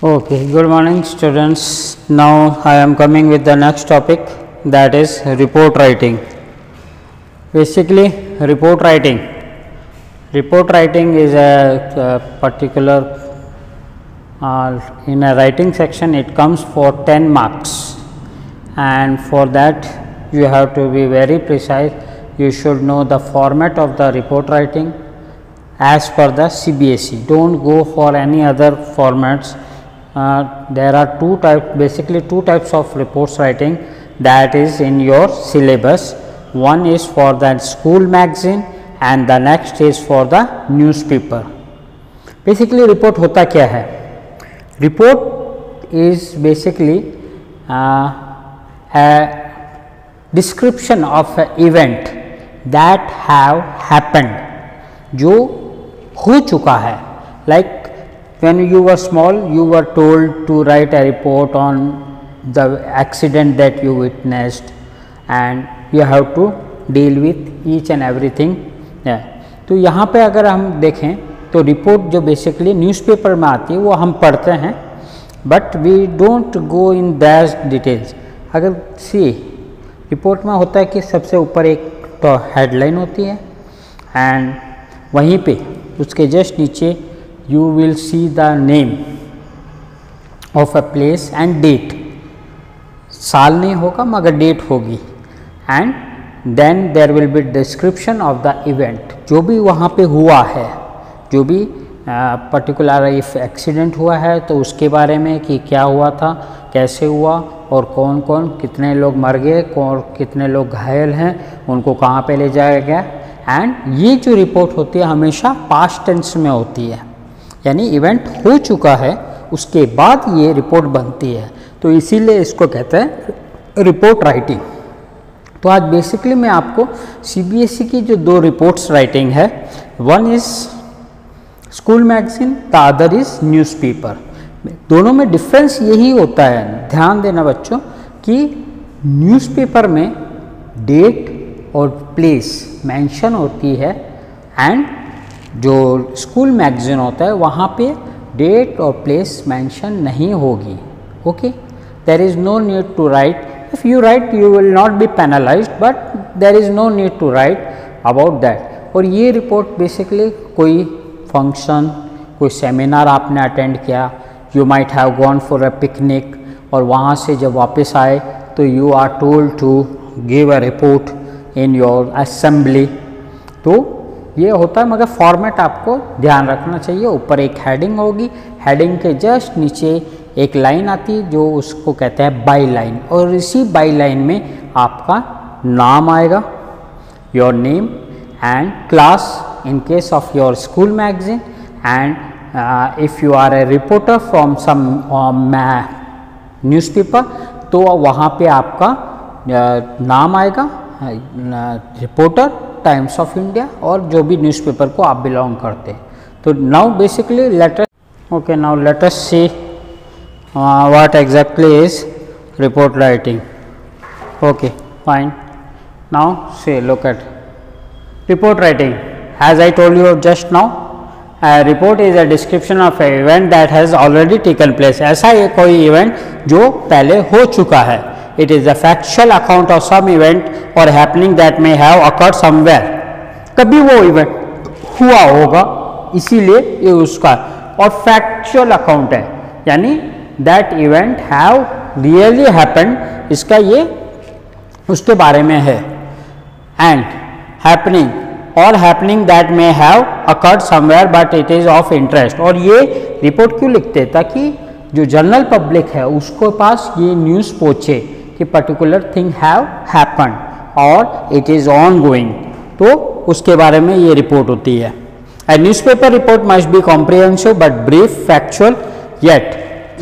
Okay, good morning students. Now I am coming with the next topic, that is report writing. Basically report writing is a particular in a writing section it comes for 10 marks, and for that you have to be very precise. You should know the format of the report writing as per the CBSE. Don't go for any other formats. There are basically two types of reports writing that is in your syllabus. One is for the school magazine and the next is for the newspaper. Basically report होता क्या है? Report is basically a description of an event that have happened, जो हो चुका है. Like when you were small, you were told to write a report on the accident that you witnessed and you have to deal with each and everything. तो यहाँ पे अगर हम देखें तो रिपोर्ट जो बेसिकली न्यूज़पेपर में आती है वो हम पढ़ते हैं, but we don't go in that details. अगर रिपोर्ट में होता है कि सबसे ऊपर एक तो हेडलाइन होती है एंड वहीं पे उसके जस्ट नीचे you will see the name of a place and date. साल नहीं होगा मगर डेट होगी, and then there will be description of the event, जो भी वहाँ पे हुआ है, जो भी पर्टिकुलर इफ एक्सीडेंट हुआ है तो उसके बारे में कि क्या हुआ था, कैसे हुआ और कौन कौन कितने लोग मर गए और कितने लोग घायल हैं, उनको कहाँ पे ले जाया गया. एंड ये जो रिपोर्ट होती है हमेशा पास्ट टेंस में होती है, यानी इवेंट हो चुका है उसके बाद ये रिपोर्ट बनती है, तो इसीलिए इसको कहते हैं रिपोर्ट राइटिंग. तो आज बेसिकली मैं आपको सीबीएसई की जो दो रिपोर्ट्स राइटिंग है, one is school magazine, the other is newspaper. दोनों में डिफरेंस यही होता है, ध्यान देना बच्चों, कि न्यूज़पेपर में डेट और प्लेस मेंशन होती है एंड जो स्कूल मैगजीन होता है वहाँ पे डेट और प्लेस मेंशन नहीं होगी. Okay, there is no need to write. If you write you will not be penalised, but there is no need to write about that. और ये रिपोर्ट बेसिकली कोई फंक्शन, कोई सेमिनार आपने attend किया, you might have gone for a picnic, और वहाँ से जब वापस आए तो you are told to give a report in your assembly. तो ये होता है, मगर फॉर्मेट आपको ध्यान रखना चाहिए. ऊपर एक हेडिंग होगी, हेडिंग के जस्ट नीचे एक लाइन आती है जो उसको कहते हैं बाई लाइन, और इसी बाई लाइन में आपका नाम आएगा, your name and class in case of your school magazine, and if you are a reporter from some newspaper तो वहाँ पे आपका नाम आएगा, रिपोर्टर टाइम्स ऑफ इंडिया, और जो भी न्यूज़पेपर को आप बिलोंग करते हैं. तो now basically now let us see what exactly is report writing. Okay fine. Now say look at report writing. As I told you just now, report is a description of a event that has already taken place. ऐसा ये कोई event जो पहले हो चुका है. It is a factual account of some event or happening that may have occurred somewhere. कभी वो इवेंट हुआ होगा, इसीलिए ये उसका, और फैक्चुअल अकाउंट है, यानी that event have really happened, इसका ये उसके बारे में है. And happening or happening that may have occurred somewhere but it is of interest. और ये रिपोर्ट क्यों लिखते हैं? ताकि जो जनरल पब्लिक है उसको पास ये न्यूज़ पहुँचे कि पर्टिकुलर थिंग हैव हैपन्ड और इट इज़ ऑन गोइंग, तो उसके बारे में ये रिपोर्ट होती है. ए newspaper report must be comprehensive but brief factual yet,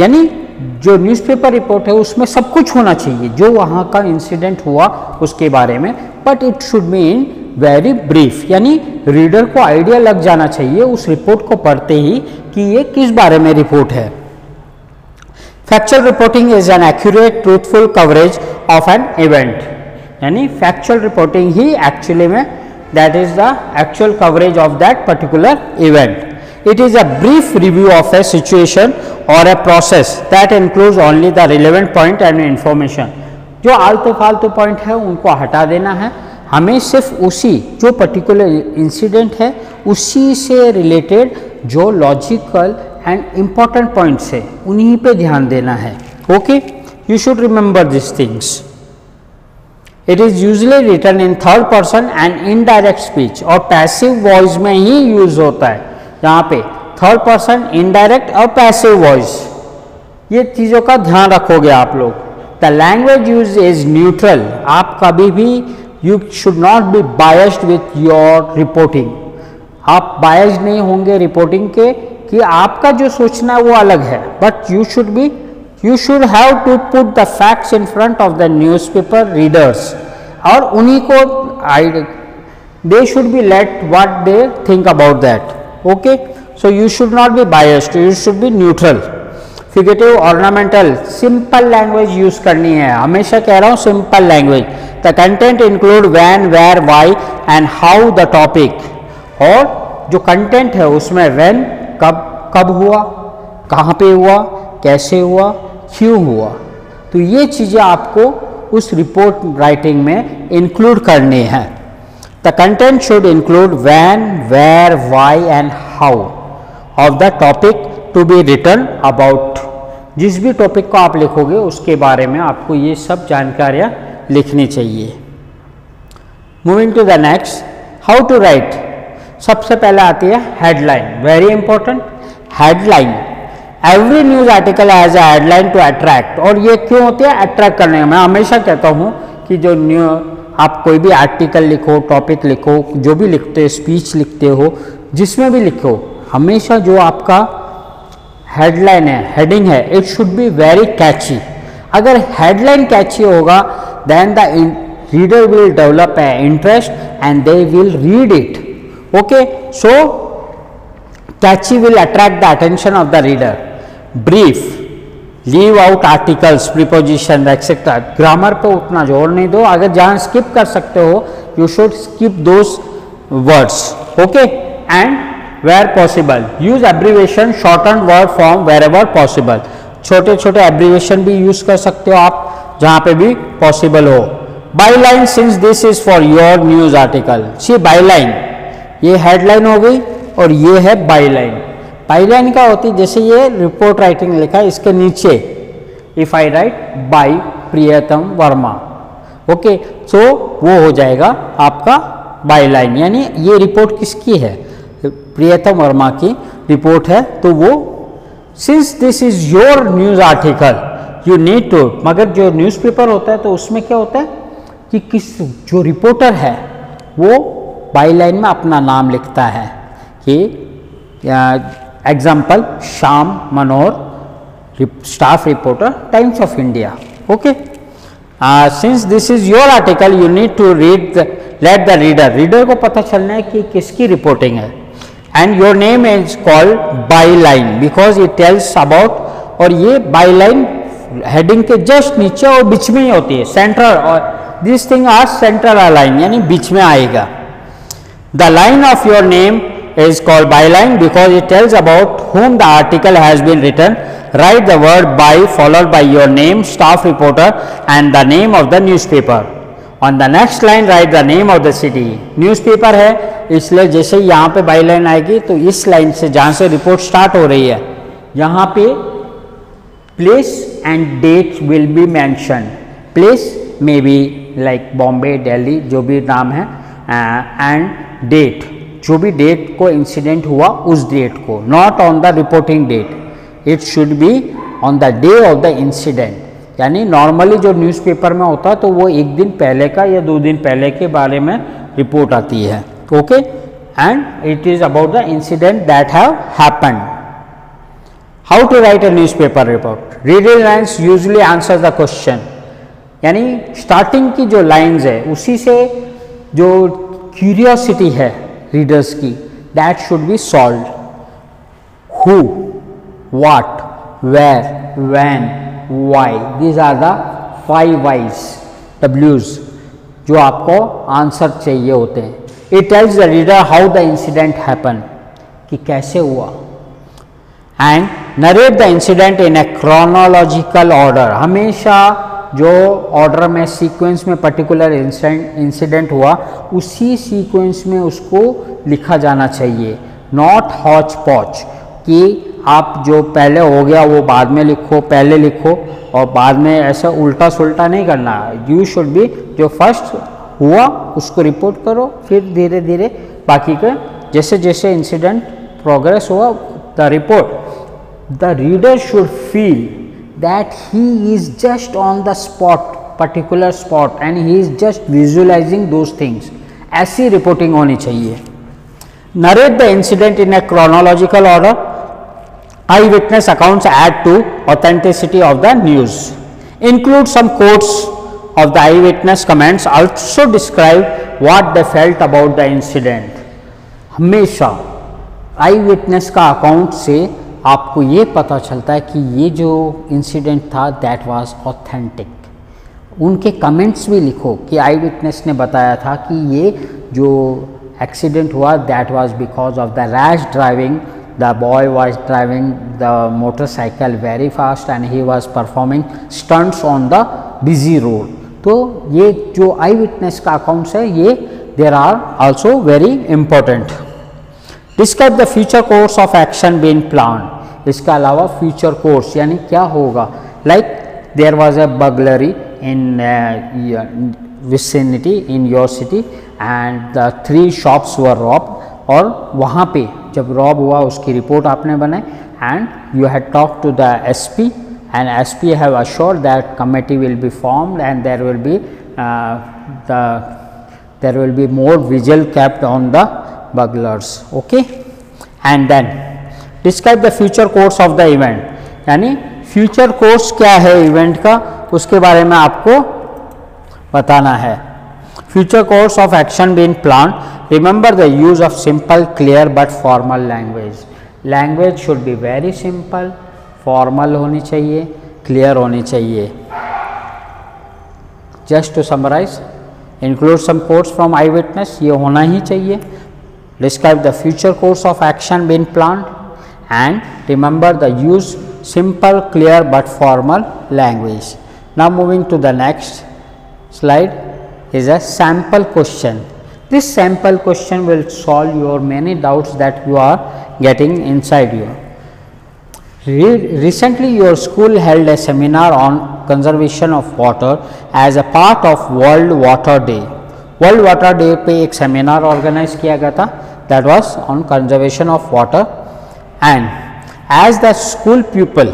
यानी जो न्यूज़पेपर रिपोर्ट है उसमें सब कुछ होना चाहिए जो वहाँ का इंसिडेंट हुआ उसके बारे में, but it should mean very brief, यानी रीडर को आइडिया लग जाना चाहिए उस रिपोर्ट को पढ़ते ही कि ये किस बारे में रिपोर्ट है. Factual reporting is an accurate truthful coverage of an event, यानी फैक्चुअल रिपोर्टिंग ही एक्चुअली में that is the actual coverage of that particular event. It is a brief review of a situation or a process that includes only the relevant point and information. जो आलतू फालतू point है उनको हटा देना है, हमें सिर्फ उसी जो पर्टिकुलर इंसिडेंट है उसी से रिलेटेड जो लॉजिकल एंड इम्पॉर्टेंट पॉइंट्स है उन्हीं पे ध्यान देना है. Okay, you should remember this things. It is usually written in third person and indirect speech, और पैसिव वॉइस में ही यूज होता है. यहाँ पे थर्ड पर्सन, इनडायरेक्ट और पैसिव वॉइस, ये चीज़ों का ध्यान रखोगे आप लोग. The language use is neutral. आप कभी भी you should not be biased with your reporting. आप बायस्ड नहीं होंगे रिपोर्टिंग के कि आपका जो सोचना है वो अलग है, but you should have to put the facts in front of the newspaper readers, और उन्हीं को they should be let what they think about that. Okay, so you should not be biased, you should be neutral. Figurative, ornamental, simple language use करनी है. हमेशा कह रहा हूँ simple language. The content include when, where, why and how the topic. और जो content है उसमें when कब हुआ, कहाँ पे हुआ, कैसे हुआ, क्यों हुआ, तो ये चीज़ें आपको उस रिपोर्ट राइटिंग में इंक्लूड करनी है. The content should include when, where, why and how of the topic to be written about. जिस भी टॉपिक को आप लिखोगे उसके बारे में आपको ये सब जानकारियाँ लिखनी चाहिए. Moving to the next, how to write. सबसे पहले आती है headline. Very important headline. Every news article has a headline to attract. और ये क्यों होती है? अट्रैक्ट करने. मैं हमेशा कहता हूँ कि जो आप कोई भी आर्टिकल लिखो, टॉपिक लिखो, जो भी लिखते हो, स्पीच लिखते हो, जिसमें भी लिखो, हमेशा जो आपका हेडलाइन है, हेडिंग है, it should be very catchy. अगर हेडलाइन कैची होगा then the reader will develop a interest and they will read it. Okay, so catchy will attract the attention of the reader. Brief, leave out articles, preposition, etc. Grammar पे उतना जोर नहीं दो. अगर जहाँ skip कर सकते हो you should skip those words. Okay, and where possible use abbreviation, shortened word form wherever possible. छोटे छोटे abbreviation भी use कर सकते हो आप जहाँ पे भी possible हो. Byline, since this is for your news article. See byline, ये headline हो गई और ये है बाईलाइन. बाईलाइन क्या होती है? जैसे ये रिपोर्ट राइटिंग लिखा है, इसके नीचे इफ आई राइट बाय प्रियतम वर्मा, ओके, सो वो हो जाएगा आपका बाईलाइन. यानी ये रिपोर्ट किसकी है? प्रियतम वर्मा की रिपोर्ट है. तो वो since this is your news article you need to. मगर जो न्यूज़पेपर होता है तो उसमें क्या होता है कि किस जो रिपोर्टर है वो बाईलाइन में अपना नाम लिखता है कि example Shyam Manohar, staff reporter, Times of India. Okay, since this is your article you need to let the reader को पता चलना है कि किसकी रिपोर्टिंग है. And your name is called byline because it tells about. और ये बाईलाइन हेडिंग के जस्ट नीचे और बीच में ही होती है, सेंट्रल. और this thing are central align, यानी बीच में आएगा. The line of your name is called byline because it tells about whom the article has been written. Write the word by followed by your name, staff reporter and the name of the newspaper. On the next line write the name of the city. Newspaper है इसलिए जैसे यहाँ पे byline आएगी तो इस line से जहाँ से रिपोर्ट स्टार्ट हो रही है यहाँ पे place and date will be mentioned. Place may be like Bombay, Delhi, जो भी नाम है, and date, जो भी डेट को इंसिडेंट हुआ उस डेट को, not on the reporting date. It should be on the day of the incident. यानी नॉर्मली जो न्यूज़पेपर में होता है तो वो एक दिन पहले का या 2 दिन पहले के बारे में रिपोर्ट आती है. Okay, and it is about the incident that have happened. How to write a newspaper report. Reading lines usually answer the question. यानी स्टार्टिंग की जो लाइन्स है उसी से जो क्यूरियोसिटी है रीडर्स की, that should be solved. Who, what, where, when, why, these are the 5 wise W's जो आपको आंसर चाहिए होते हैं. It tells the reader how the incident happen. कि कैसे हुआ। And narrate the incident in a chronological order, हमेशा जो ऑर्डर में सीक्वेंस में पर्टिकुलर इंसिडेंट हुआ उसी सीक्वेंस में उसको लिखा जाना चाहिए, नॉट हॉच पॉच कि आप जो पहले हो गया वो बाद में लिखो, पहले लिखो और बाद में ऐसा उल्टा सुल्टा नहीं करना। यू शुड बी जो फर्स्ट हुआ उसको रिपोर्ट करो, फिर धीरे धीरे बाकी के जैसे जैसे इंसिडेंट प्रोग्रेस हुआ the report. The reader should feel that he is just on the spot, particular spot, and he is just visualizing those things. ऐसी रिपोर्टिंग होनी चाहिए। Narrate the incident in a chronological order. Eyewitness accounts add to authenticity of the news. Include some quotes of the eyewitness comments. Also describe what they felt about the incident. हमेशा eyewitness का account से आपको ये पता चलता है कि ये जो इंसिडेंट था दैट वाज ऑथेंटिक। उनके कमेंट्स भी लिखो कि आई विटनेस ने बताया था कि ये जो एक्सीडेंट हुआ that was because of the rash driving, the boy was driving the motorcycle very fast and he was performing stunts on the busy road. तो ये जो आई विटनेस का अकाउंट्स है ये there are also very important. Describe the future course of action being planned. इसके अलावा future course यानी क्या होगा, like there was a burglary in vicinity in your city and the 3 shops were robbed, और वहाँ पे जब रॉब हुआ उसकी रिपोर्ट आपने बनाई and you had talk to the SP and SP have assured that committee will be formed and there will be more vigil kept on the burglars. Okay, and then describe the future course of the event, यानी future course क्या है event का उसके बारे में आपको बताना है। future course of action being planned. Remember the use of simple, clear but formal language. Language should be very simple, formal होनी चाहिए, clear होनी चाहिए। Just to summarize, include some quotes from eyewitness, ये होना ही चाहिए। Describe the future course of action being planned and remember the use simple, clear but formal language. Now moving to the next slide is a sample question. This sample question will solve your many doubts that you are getting inside you. Recently your school held a seminar on conservation of water as a part of World Water Day. World water day पे एक seminar organise किया गया था that was on conservation of water and as the school pupil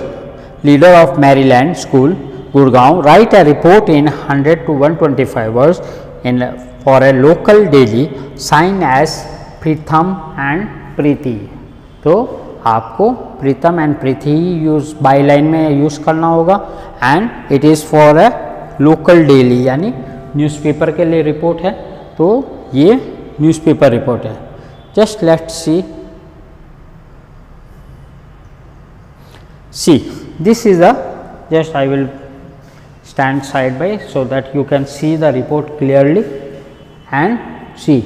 leader of Maryland school Gurgaon write a report in 100 to 125 words in for a local daily sign as Pritam and Preeti. तो आपको Pritam and Preeti use byline में use करना होगा and it is for a local daily यानी newspaper के लिए report है। तो ये न्यूज़पेपर रिपोर्ट है। Just let's see this is a just I will stand side by so that you can see the report clearly and see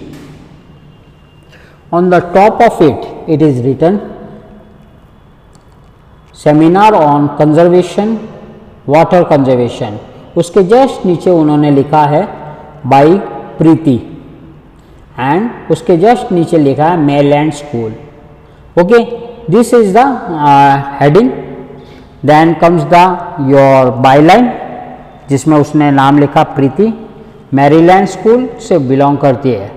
on the top of it is written seminar on conservation water conservation। उसके just नीचे उन्होंने लिखा है by Preeti and उसके just नीचे लिखा है Maryland school. Okay, this is the heading. Then comes the your byline जिसमें उसने नाम लिखा प्रीति, मैरीलैंड स्कूल से बिलोंग करती है।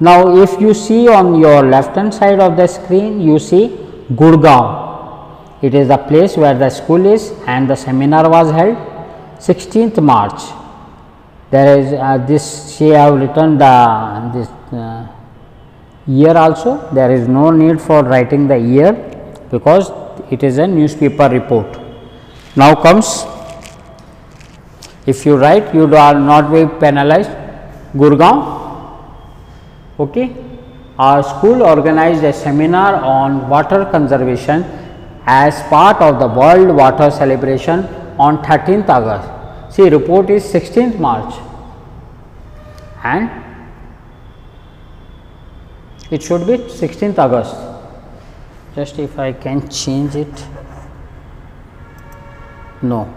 Now if you see on your left hand side of the screen you see Gurgaon. It is the place where the school is and the seminar was held 16th March। There is this she have written the this year also. There is no need for writing the year because it is a newspaper report. Now comes, if you write you are not be penalized. Gurgaon, okay, our school organized a seminar on water conservation as part of the World Water Celebration on 13th August. See, report is 16th March and it should be 16th August. just if I can change it, no,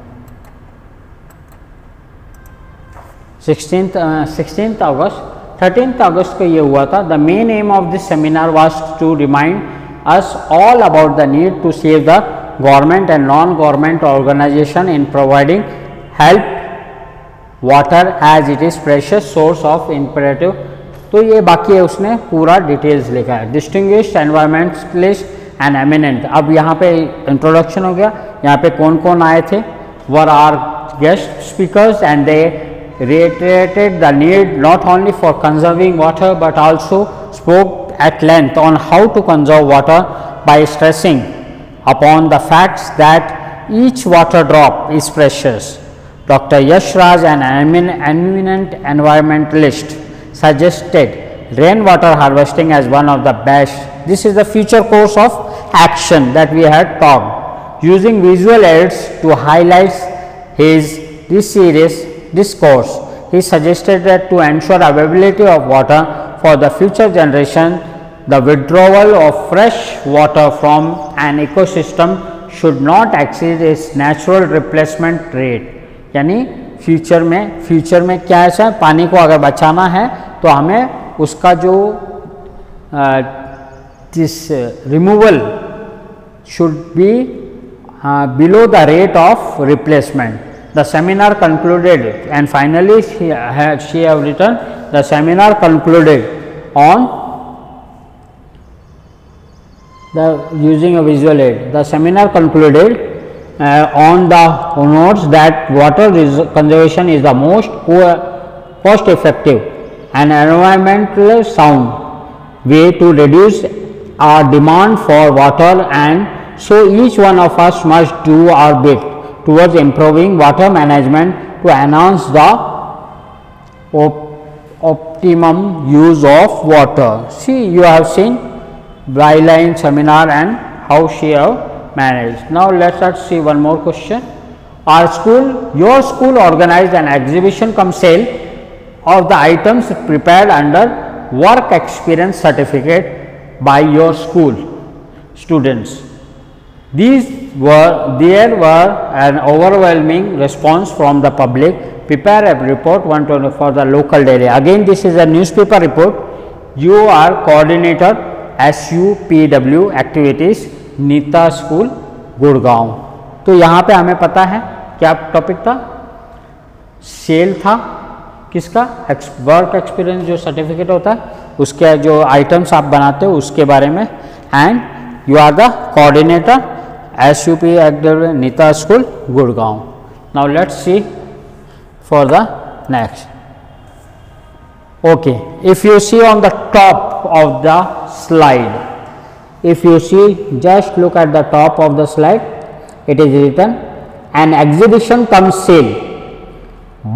16th August 13th August को ये हुआ था. The main aim of this seminar was to remind us all about the need to save the government and non-government organization in providing help water as it is precious source of imperative. तो ये बाकी है, उसने पूरा details लिखा है. Distinguished environmentalist and eminent. अब यहाँ पे इंट्रोडक्शन हो गया. यहाँ पे कौन कौन आए थे, were are guest speakers, and they reiterated the need not only for conserving water but also spoke at length on how to conserve water by stressing upon the facts that each water drop is precious. Dr. Yash Raj, an eminent environmentalist, suggested rainwater harvesting as one of the best. This is the future course of action that we had talked. Using visual aids to highlight this serious discourse, he suggested that to ensure availability of water for the future generation, the withdrawal of fresh water from an ecosystem should not exceed its natural replacement rate. यानी future में क्या है, पानी को अगर बचाना है तो हमें उसका जो this removal should be below the rate of replacement. The seminar concluded, and finally she have written, the seminar concluded on the using a visual aid. The seminar concluded on the notes that water conservation is the most cost effective and environmentally sound way to reduce our demand for water, and so each one of us must do our bit towards improving water management to enhance the optimum use of water. See, you have seen byline seminar and how she have managed. Now let us see one more question. Your school organized an exhibition cum sale of the items prepared under work experience certificate by your school students. There were an overwhelming response from the public. Prepare a report 120 for the local daily. Again, this is a newspaper report. You are coordinator SUPW activities Neeta school Gurgaon. तो यहाँ पे हमें पता है क्या topic था, cell था किसका, वर्क एक्सपीरियंस जो सर्टिफिकेट होता है उसके जो आइटम्स आप बनाते हो उसके बारे में. And you are the coordinator SUP Neeta school Gurgaon. Now let's see for the next. Okay, if you see on the top of the slide, if you see, just look at the top of the slide, it is written an exhibition cum sale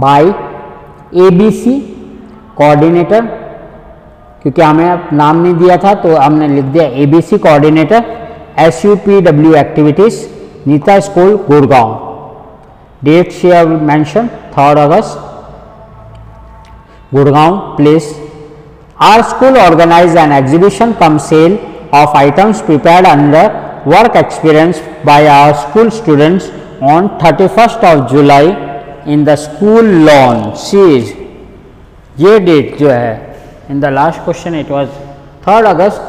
by ABC coordinator. क्योंकि हमें नाम नहीं दिया था तो हमने लिख दिया ABC coordinator SUPW activities Neeta school Gurgaon. Date she have mentioned 3rd August, Gurgaon place. Our school organized an exhibition cum sale of items prepared under work experience by our school students on 31st of July in the school lawn. See, ये date जो है in the last question it was 3rd August,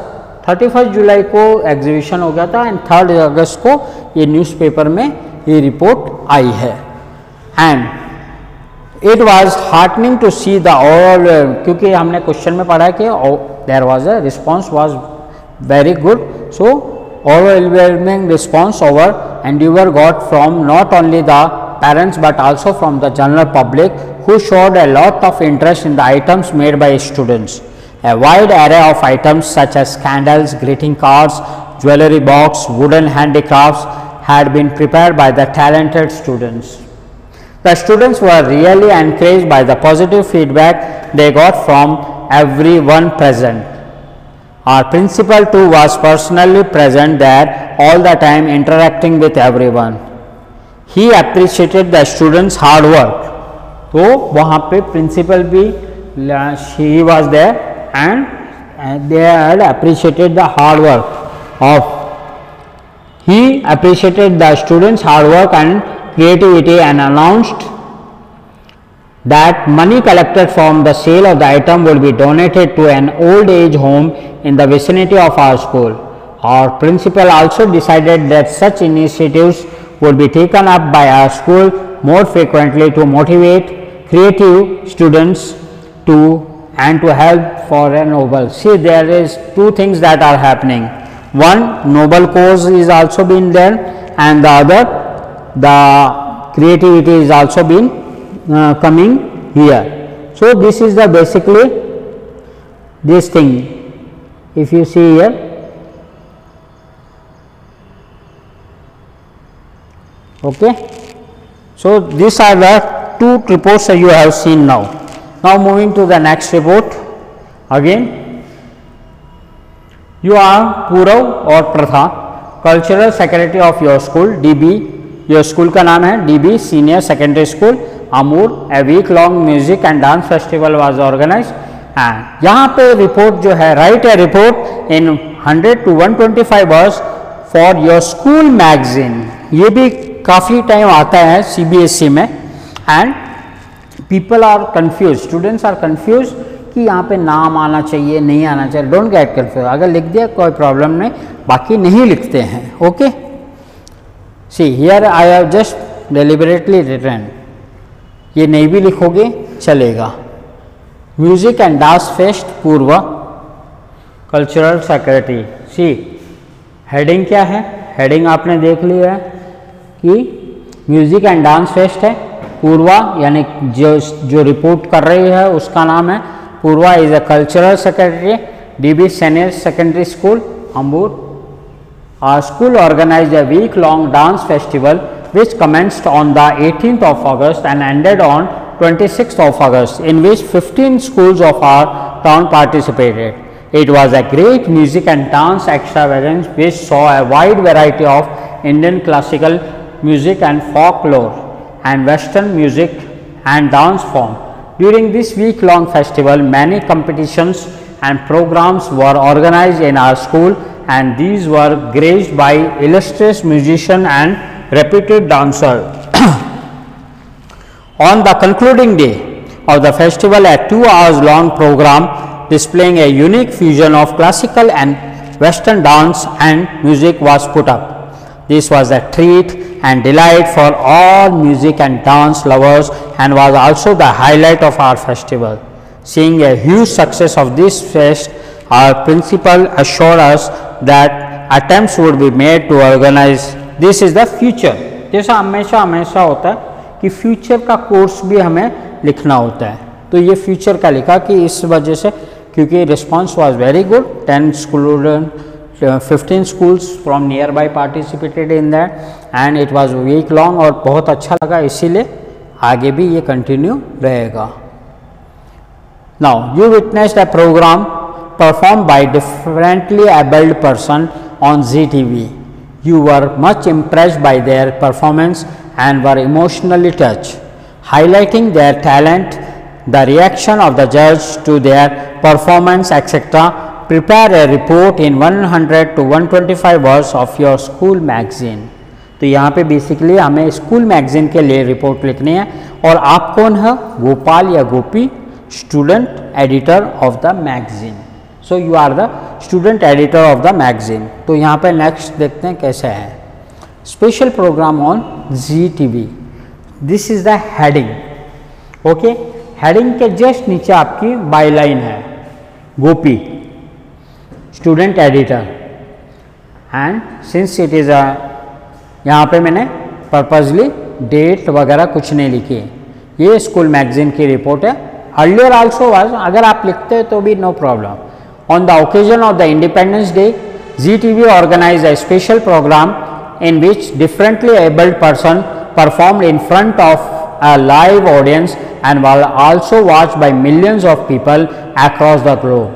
31st जुलाई को exhibition हो गया था and 3rd अगस्त को ये newspaper में ये रिपोर्ट आई है. And it was heartening to see the overall, क्योंकि हमने क्वेश्चन में पढ़ा कि there was a response was very good. So overwhelming response over and you were got from not only the parents but also from the general public who showed a lot of interest in the items made by students. A wide array of items such as candles, greeting cards, jewelry box, wooden handicrafts had been prepared by the talented students. The students were really encouraged by the positive feedback they got from everyone present. Our principal too was personally present there all the time, interacting with everyone. He appreciated the students' hard work. तो वहाँ पे principal भी he was there and they had appreciated the hard work of He appreciated the students' hard work and creativity and announced that money collected from the sale of the item will be donated to an old age home in the vicinity of our school. Our principal also decided that such initiatives would be taken up by our school more frequently to motivate creative students to and to help for a noble. See, there is two things that are happening. One, noble cause is also been there, and the other, the creativity is also been coming here. So this is the basically this thing. If you see here, okay. So these are the two reports that you have seen now. Now moving to the next report. Again, you are Purav or Pratha, cultural secretary of your school, DB. Your school का नाम है DB Senior Secondary School, Amur. A week long music and dance festival was organized. And यहाँ पे report जो है, write a report in 100 to 125 words for your school magazine. ये भी काफ़ी टाइम आता है CBSE में. And people are confuse, students are confuse कि यहाँ पे नाम आना चाहिए नहीं आना चाहिए. Don't get confuse. अगर लिख दिया कोई प्रॉब्लम नहीं, बाकी नहीं लिखते हैं. Okay, see here I have just deliberately written. ये नहीं भी लिखोगे चलेगा. म्यूजिक एंड डांस फेस्ट पूर्व कल्चरल सेक्रेटरी. सी हेडिंग क्या है? हेडिंग आपने देख लिया है कि म्यूजिक एंड डांस फेस्ट है. पूर्वा यानी जो रिपोर्ट कर रही है उसका नाम है Purva. Is a cultural secretary, DB Senior Secondary School, Ambur. Our school organized a week-long dance festival which commenced on the 18th of August and ended on 26th of August, in which 15 schools of our town participated. It was a great music and dance extravaganza which saw a wide variety of Indian classical music and folklore and western music and dance form. During this week-long festival, many competitions and programs were organized in our school, and these were graced by illustrious musicians and reputed dancers. On the concluding day of the festival, a 2 hours long program displaying a unique fusion of classical and western dance and music was put up. This was a treat and delight for all music and dance lovers and was also the highlight of our festival. Seeing a huge success of this fest, our principal assured us that attempts would be made to organize. This is the future. जैसा हमेशा हमेशा होता है कि future का course भी हमें लिखना होता है, तो ये फ्यूचर का लिखा कि इस वजह से, क्योंकि response was very good. 10 student 15 schools from nearby participated in that and it was week long और बहुत अच्छा लगा, इसीलिए आगे भी ये कंटिन्यू रहेगा. Now you witnessed a program performed by differently abled person on ZTV. You were much impressed by their performance and were emotionally touched, highlighting their talent, the reaction of the judge to their performance, etc. Prepare a report in 100 to 125 words of your school magazine. तो यहाँ पे basically हमें school magazine के लिए report लिखनी है. और आप कौन है? गोपाल या Gopi, student editor of the magazine. So you are the student editor of the magazine. तो यहाँ पे नेक्स्ट देखते हैं कैसे है. Special programme on ZTV. This is the heading. Okay, heading के जस्ट नीचे आपकी बायलाइन है, Gopi student editor. And since it is a, यहाँ पे मैंने पर्पजली डेट वगैरह कुछ नहीं लिखी. ये स्कूल मैगजीन की रिपोर्ट है. अर्लियर आल्सो वाज, अगर आप लिखते हैं तो भी no problem. On the occasion of the independence day, ZTV organise a special programme in which differently abled person performed in front of a live audience and were also watched by millions of people across the globe.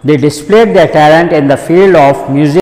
They displayed their talent in the field of music